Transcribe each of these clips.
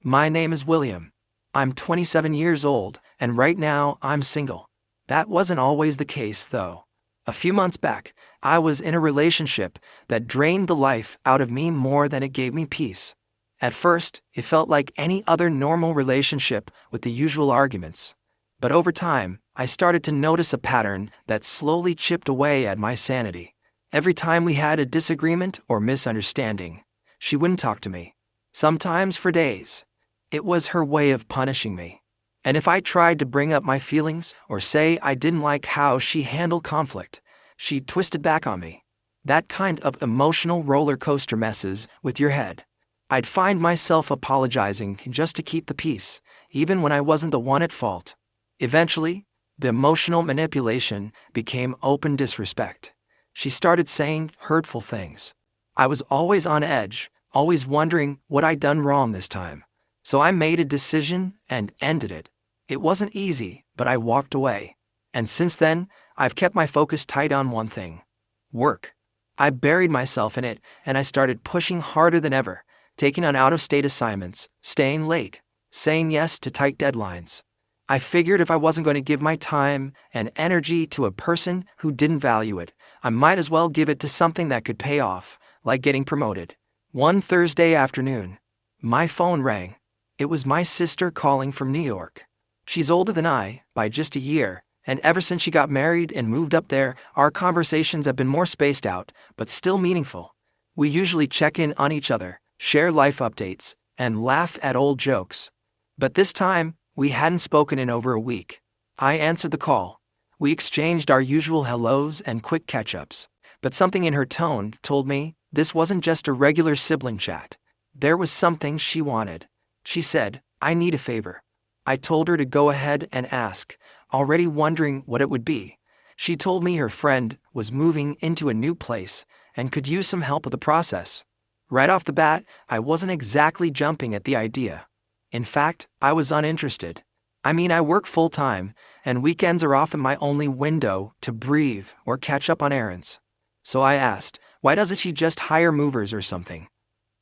My name is William. I'm 27 years old, and right now I'm single. That wasn't always the case, though. A few months back, I was in a relationship that drained the life out of me more than it gave me peace. At first, it felt like any other normal relationship with the usual arguments. But over time, I started to notice a pattern that slowly chipped away at my sanity. Every time we had a disagreement or misunderstanding, she wouldn't talk to me. Sometimes for days. It was her way of punishing me. And if I tried to bring up my feelings or say I didn't like how she handled conflict, she twisted back on me. That kind of emotional roller coaster messes with your head. I'd find myself apologizing just to keep the peace, even when I wasn't the one at fault. Eventually, the emotional manipulation became open disrespect. She started saying hurtful things. I was always on edge, always wondering what I'd done wrong this time. So I made a decision and ended it. It wasn't easy, but I walked away. And since then, I've kept my focus tight on one thing: work. I buried myself in it, and I started pushing harder than ever, taking on out-of-state assignments, staying late, saying yes to tight deadlines. I figured if I wasn't going to give my time and energy to a person who didn't value it, I might as well give it to something that could pay off, like getting promoted. One Thursday afternoon, my phone rang. It was my sister calling from New York. She's older than I, by just a year, and ever since she got married and moved up there, our conversations have been more spaced out, but still meaningful. We usually check in on each other, share life updates, and laugh at old jokes. But this time, we hadn't spoken in over a week. I answered the call. We exchanged our usual hellos and quick catch-ups, but something in her tone told me this wasn't just a regular sibling chat. There was something she wanted. She said, "I need a favor." I told her to go ahead and ask, already wondering what it would be. She told me her friend was moving into a new place and could use some help with the process. Right off the bat, I wasn't exactly jumping at the idea. In fact, I was uninterested. I work full-time, and weekends are often my only window to breathe or catch up on errands. So I asked, why doesn't she just hire movers or something?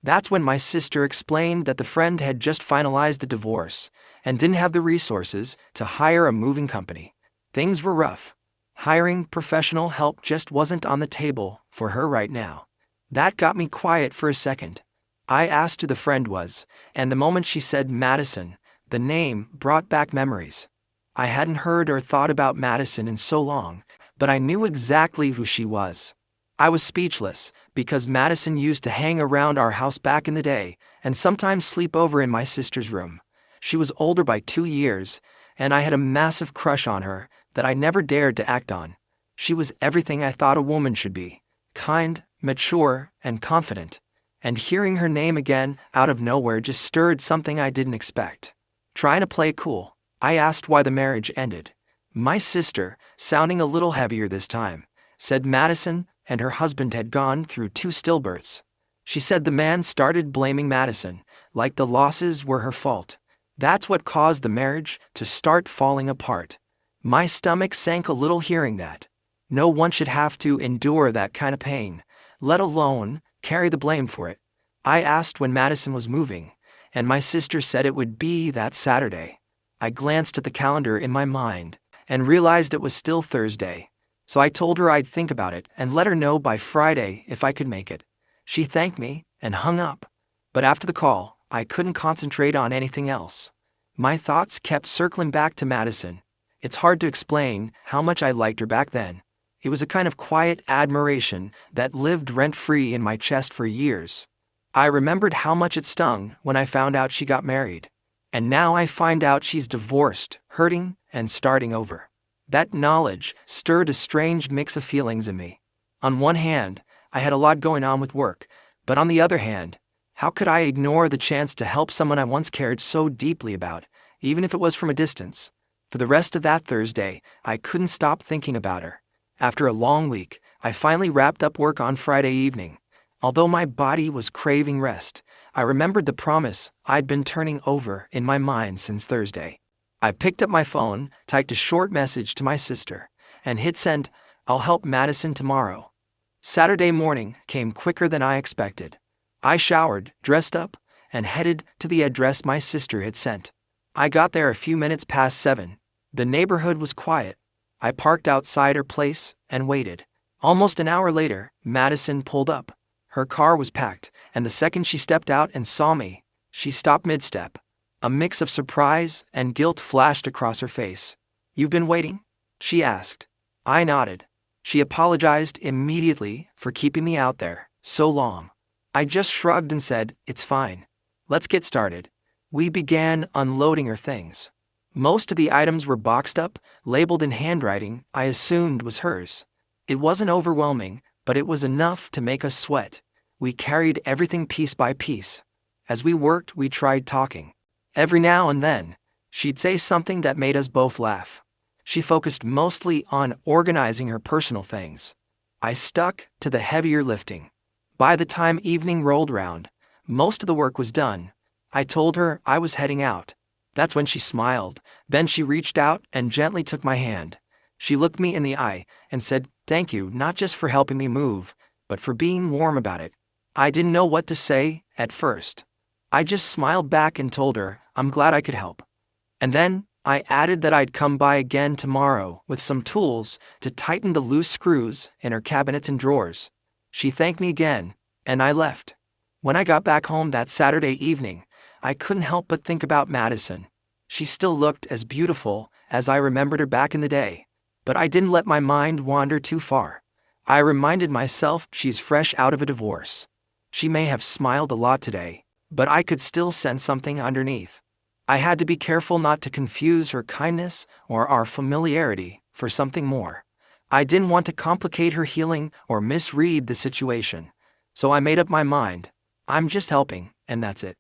That's when my sister explained that the friend had just finalized a divorce and didn't have the resources to hire a moving company. Things were rough. Hiring professional help just wasn't on the table for her right now. That got me quiet for a second. I asked who the friend was, and the moment she said Madison, the name brought back memories. I hadn't heard or thought about Madison in so long, but I knew exactly who she was. I was speechless, because Madison used to hang around our house back in the day, and sometimes sleep over in my sister's room. She was older by 2 years, and I had a massive crush on her that I never dared to act on. She was everything I thought a woman should be: kind, mature, and confident. And hearing her name again out of nowhere just stirred something I didn't expect. Trying to play cool, I asked why the marriage ended. My sister, sounding a little heavier this time, said Madison and her husband had gone through 2 stillbirths. She said the man started blaming Madison, like the losses were her fault. That's what caused the marriage to start falling apart. My stomach sank a little hearing that. No one should have to endure that kind of pain, let alone carry the blame for it. I asked when Madison was moving, and my sister said it would be that Saturday. I glanced at the calendar in my mind and realized it was still Thursday. So I told her I'd think about it and let her know by Friday if I could make it. She thanked me and hung up. But after the call, I couldn't concentrate on anything else. My thoughts kept circling back to Madison. It's hard to explain how much I liked her back then. It was a kind of quiet admiration that lived rent-free in my chest for years. I remembered how much it stung when I found out she got married. And now I find out she's divorced, hurting, and starting over. That knowledge stirred a strange mix of feelings in me. On one hand, I had a lot going on with work, but on the other hand, how could I ignore the chance to help someone I once cared so deeply about, even if it was from a distance? For the rest of that Thursday, I couldn't stop thinking about her. After a long week, I finally wrapped up work on Friday evening. Although my body was craving rest, I remembered the promise I'd been turning over in my mind since Thursday. I picked up my phone, typed a short message to my sister, and hit send. I'll help Madison tomorrow. Saturday morning came quicker than I expected. I showered, dressed up, and headed to the address my sister had sent. I got there a few minutes past 7. The neighborhood was quiet. I parked outside her place and waited. Almost an hour later, Madison pulled up. Her car was packed, and the second she stepped out and saw me, she stopped mid-step. A mix of surprise and guilt flashed across her face. "You've been waiting?" she asked. I nodded. She apologized immediately for keeping me out there so long. I just shrugged and said, "It's fine. Let's get started." We began unloading her things. Most of the items were boxed up, labeled in handwriting I assumed was hers. It wasn't overwhelming, but it was enough to make us sweat. We carried everything piece by piece. As we worked, we tried talking. Every now and then, she'd say something that made us both laugh. She focused mostly on organizing her personal things. I stuck to the heavier lifting. By the time evening rolled round, most of the work was done. I told her I was heading out. That's when she smiled. Then she reached out and gently took my hand. She looked me in the eye and said, "Thank you, not just for helping me move, but for being warm about it." I didn't know what to say at first. I just smiled back and told her I'm glad I could help. And then I added that I'd come by again tomorrow with some tools to tighten the loose screws in her cabinets and drawers. She thanked me again, and I left. When I got back home that Saturday evening, I couldn't help but think about Madison. She still looked as beautiful as I remembered her back in the day. But I didn't let my mind wander too far. I reminded myself she's fresh out of a divorce. She may have smiled a lot today, but I could still sense something underneath. I had to be careful not to confuse her kindness or our familiarity for something more. I didn't want to complicate her healing or misread the situation. So I made up my mind. I'm just helping, and that's it.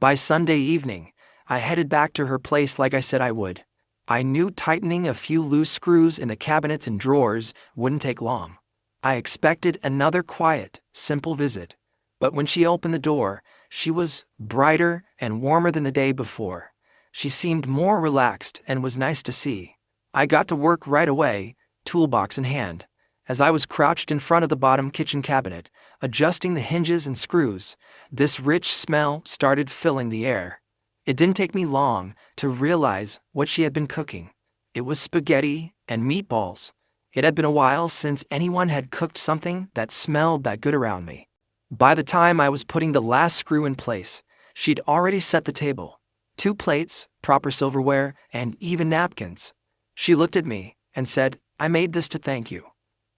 By Sunday evening, I headed back to her place like I said I would. I knew tightening a few loose screws in the cabinets and drawers wouldn't take long. I expected another quiet, simple visit. But when she opened the door, she was brighter and warmer than the day before. She seemed more relaxed and was nice to see. I got to work right away, toolbox in hand. As I was crouched in front of the bottom kitchen cabinet, adjusting the hinges and screws, this rich smell started filling the air. It didn't take me long to realize what she had been cooking. It was spaghetti and meatballs. It had been a while since anyone had cooked something that smelled that good around me. By the time I was putting the last screw in place, she'd already set the table. 2 plates, proper silverware, and even napkins. She looked at me and said, "I made this to thank you."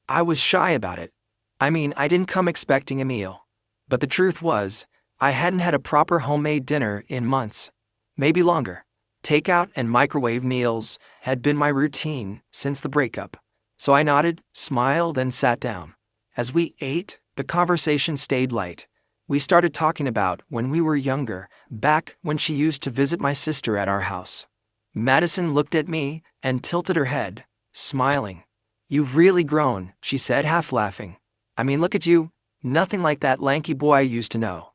I was shy about it. I didn't come expecting a meal. But the truth was, I hadn't had a proper homemade dinner in months. Maybe longer. Takeout and microwave meals had been my routine since the breakup. So I nodded, smiled, and sat down. As we ate, the conversation stayed light. We started talking about when we were younger, back when she used to visit my sister at our house. Madison looked at me and tilted her head, smiling. "You've really grown," she said, half laughing. Look at you, nothing like that lanky boy I used to know."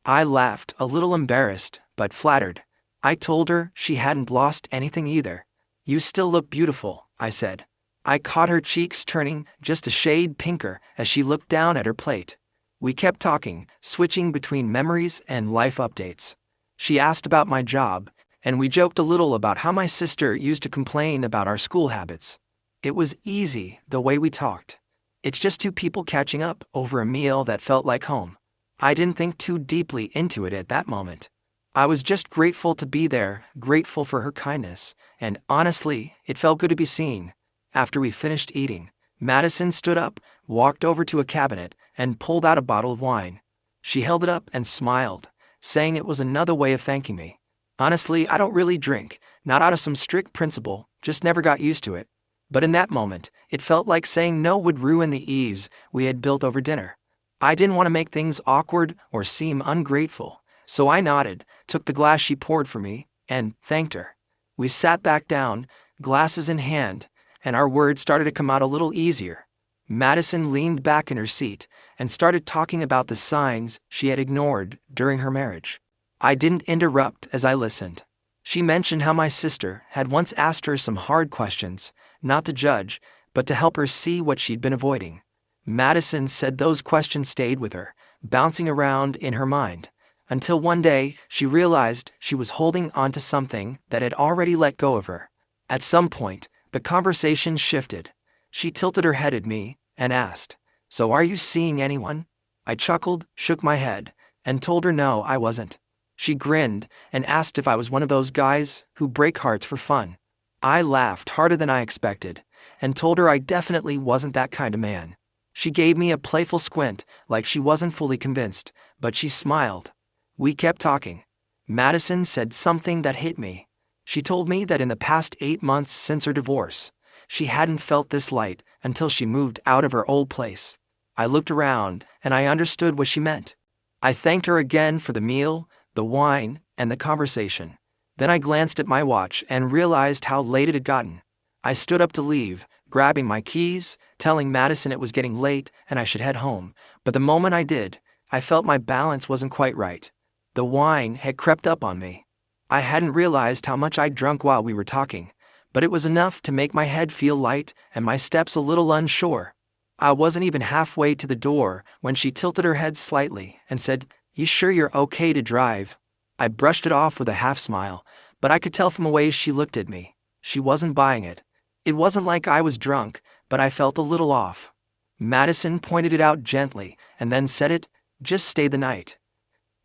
I laughed, a little embarrassed, but flattered. I told her she hadn't lost anything either. "You still look beautiful," I said. I caught her cheeks turning just a shade pinker as she looked down at her plate. We kept talking, switching between memories and life updates. She asked about my job, and we joked a little about how my sister used to complain about our school habits. It was easy the way we talked. It's just 2 people catching up over a meal that felt like home. I didn't think too deeply into it at that moment. I was just grateful to be there, grateful for her kindness, and honestly, it felt good to be seen. After we finished eating, Madison stood up, walked over to a cabinet, and pulled out a bottle of wine. She held it up and smiled, saying it was another way of thanking me. Honestly, I don't really drink, not out of some strict principle, just never got used to it. But in that moment, it felt like saying no would ruin the ease we had built over dinner. I didn't want to make things awkward or seem ungrateful, so I nodded, took the glass she poured for me, and thanked her. We sat back down, glasses in hand, and our words started to come out a little easier. Madison leaned back in her seat and started talking about the signs she had ignored during her marriage. I didn't interrupt as I listened. She mentioned how my sister had once asked her some hard questions, not to judge, but to help her see what she'd been avoiding. Madison said those questions stayed with her, bouncing around in her mind. until one day she realized she was holding onto something that had already let go of her. At some point, the conversation shifted. She tilted her head at me and asked, "So are you seeing anyone?" I chuckled, shook my head, and told her no, I wasn't. She grinned and asked if I was one of those guys who break hearts for fun. I laughed harder than I expected and told her I definitely wasn't that kind of man. She gave me a playful squint, like she wasn't fully convinced, but she smiled. We kept talking. Madison said something that hit me. She told me that in the past 8 months since her divorce, she hadn't felt this light until she moved out of her old place. I looked around and I understood what she meant. I thanked her again for the meal, the wine, and the conversation. Then I glanced at my watch and realized how late it had gotten. I stood up to leave, grabbing my keys, telling Madison it was getting late and I should head home, but the moment I did, I felt my balance wasn't quite right. The wine had crept up on me. I hadn't realized how much I'd drunk while we were talking, but it was enough to make my head feel light and my steps a little unsure. I wasn't even halfway to the door when she tilted her head slightly and said, "You sure you're okay to drive?" I brushed it off with a half smile, but I could tell from the way she looked at me. She wasn't buying it. It wasn't like I was drunk, but I felt a little off. Madison pointed it out gently and then said it, "Just stay the night."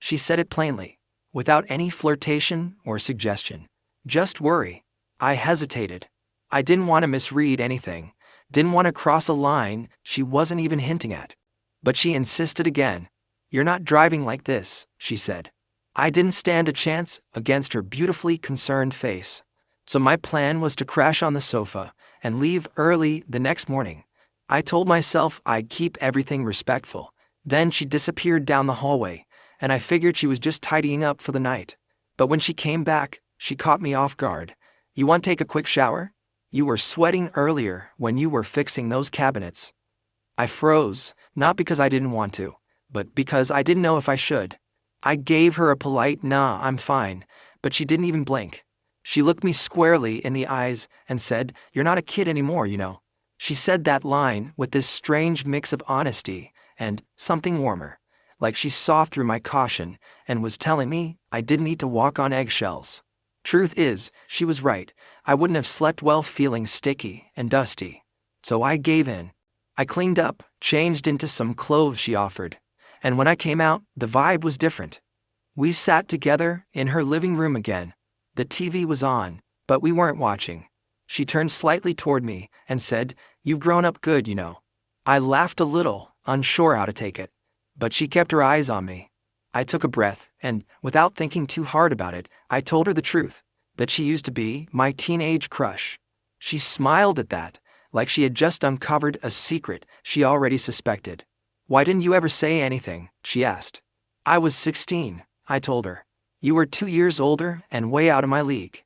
She said it plainly, without any flirtation or suggestion. "Just worry." I hesitated. I didn't want to misread anything, didn't want to cross a line she wasn't even hinting at. But she insisted again. "You're not driving like this," she said. I didn't stand a chance against her beautifully concerned face. So my plan was to crash on the sofa and leave early the next morning. I told myself I'd keep everything respectful. Then she disappeared down the hallway, and I figured she was just tidying up for the night. But when she came back, she caught me off guard. "You want to take a quick shower? You were sweating earlier when you were fixing those cabinets." I froze, not because I didn't want to, but because I didn't know if I should. I gave her a polite "Nah, I'm fine," but she didn't even blink. She looked me squarely in the eyes and said, "You're not a kid anymore, you know." She said that line with this strange mix of honesty and something warmer, like she saw through my caution and was telling me I didn't need to walk on eggshells. Truth is, she was right. I wouldn't have slept well feeling sticky and dusty. So I gave in. I cleaned up, changed into some clothes she offered, and when I came out, the vibe was different. We sat together in her living room again. The TV was on, but we weren't watching. She turned slightly toward me and said, "You've grown up good, you know." I laughed a little, unsure how to take it, but she kept her eyes on me. I took a breath, and, without thinking too hard about it, I told her the truth, that she used to be my teenage crush. She smiled at that, like she had just uncovered a secret she already suspected. "Why didn't you ever say anything?" she asked. "I was 16, I told her. "You were 2 years older and way out of my league."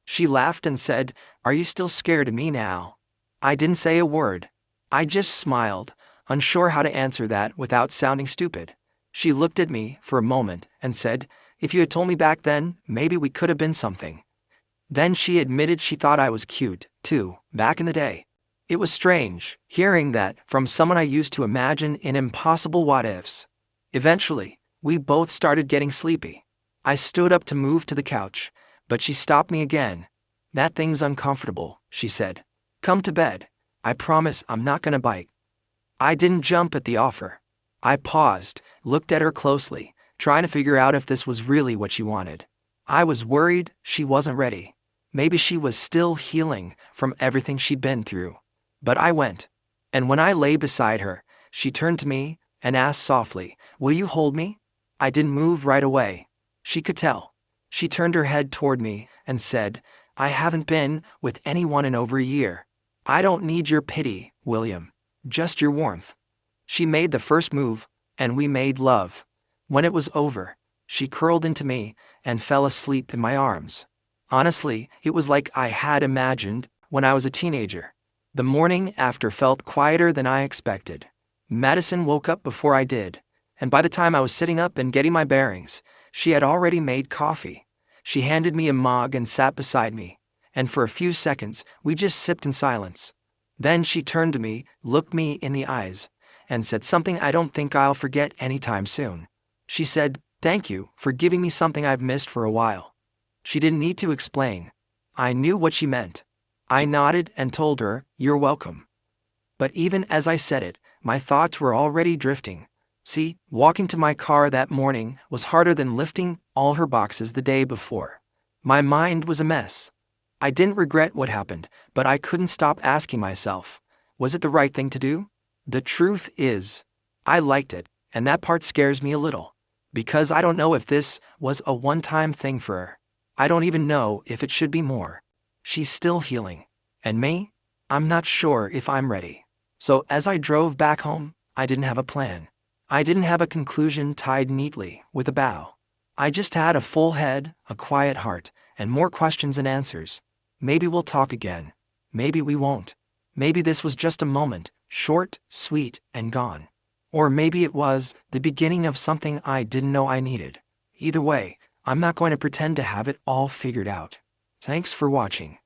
She laughed and said, "Are you still scared of me now?" I didn't say a word. I just smiled, unsure how to answer that without sounding stupid. She looked at me for a moment and said, "If you had told me back then, maybe we could have been something." Then she admitted she thought I was cute, too, back in the day. It was strange, hearing that from someone I used to imagine in impossible what-ifs. Eventually, we both started getting sleepy. I stood up to move to the couch, but she stopped me again. "That thing's uncomfortable," she said. "Come to bed. I promise I'm not gonna bite." I didn't jump at the offer. I paused, looked at her closely, trying to figure out if this was really what she wanted. I was worried she wasn't ready. Maybe she was still healing from everything she'd been through. But I went. And when I lay beside her, she turned to me and asked softly, "Will you hold me?" I didn't move right away. She could tell. She turned her head toward me and said, "I haven't been with anyone in over a year. I don't need your pity, William. Just your warmth." She made the first move, and we made love. When it was over, she curled into me and fell asleep in my arms. Honestly, it was like I had imagined when I was a teenager. The morning after felt quieter than I expected. Madison woke up before I did, and by the time I was sitting up and getting my bearings, she had already made coffee. She handed me a mug and sat beside me, and for a few seconds we just sipped in silence. Then she turned to me, looked me in the eyes, and said something I don't think I'll forget anytime soon. She said, Thank you for giving me something I've missed for a while. She didn't need to explain. I knew what she meant. I nodded and told her, "You're welcome." But even as I said it, my thoughts were already drifting. See, walking to my car that morning was harder than lifting all her boxes the day before. My mind was a mess. I didn't regret what happened, but I couldn't stop asking myself, was it the right thing to do? The truth is, I liked it, and that part scares me a little. Because I don't know if this was a one-time thing for her. I don't even know if it should be more. She's still healing. And me? I'm not sure if I'm ready. So as I drove back home, I didn't have a plan. I didn't have a conclusion tied neatly with a bow. I just had a full head, a quiet heart, and more questions than answers. Maybe we'll talk again. Maybe we won't. Maybe this was just a moment, short, sweet, and gone. Or maybe it was the beginning of something I didn't know I needed. Either way, I'm not going to pretend to have it all figured out. Thanks for watching.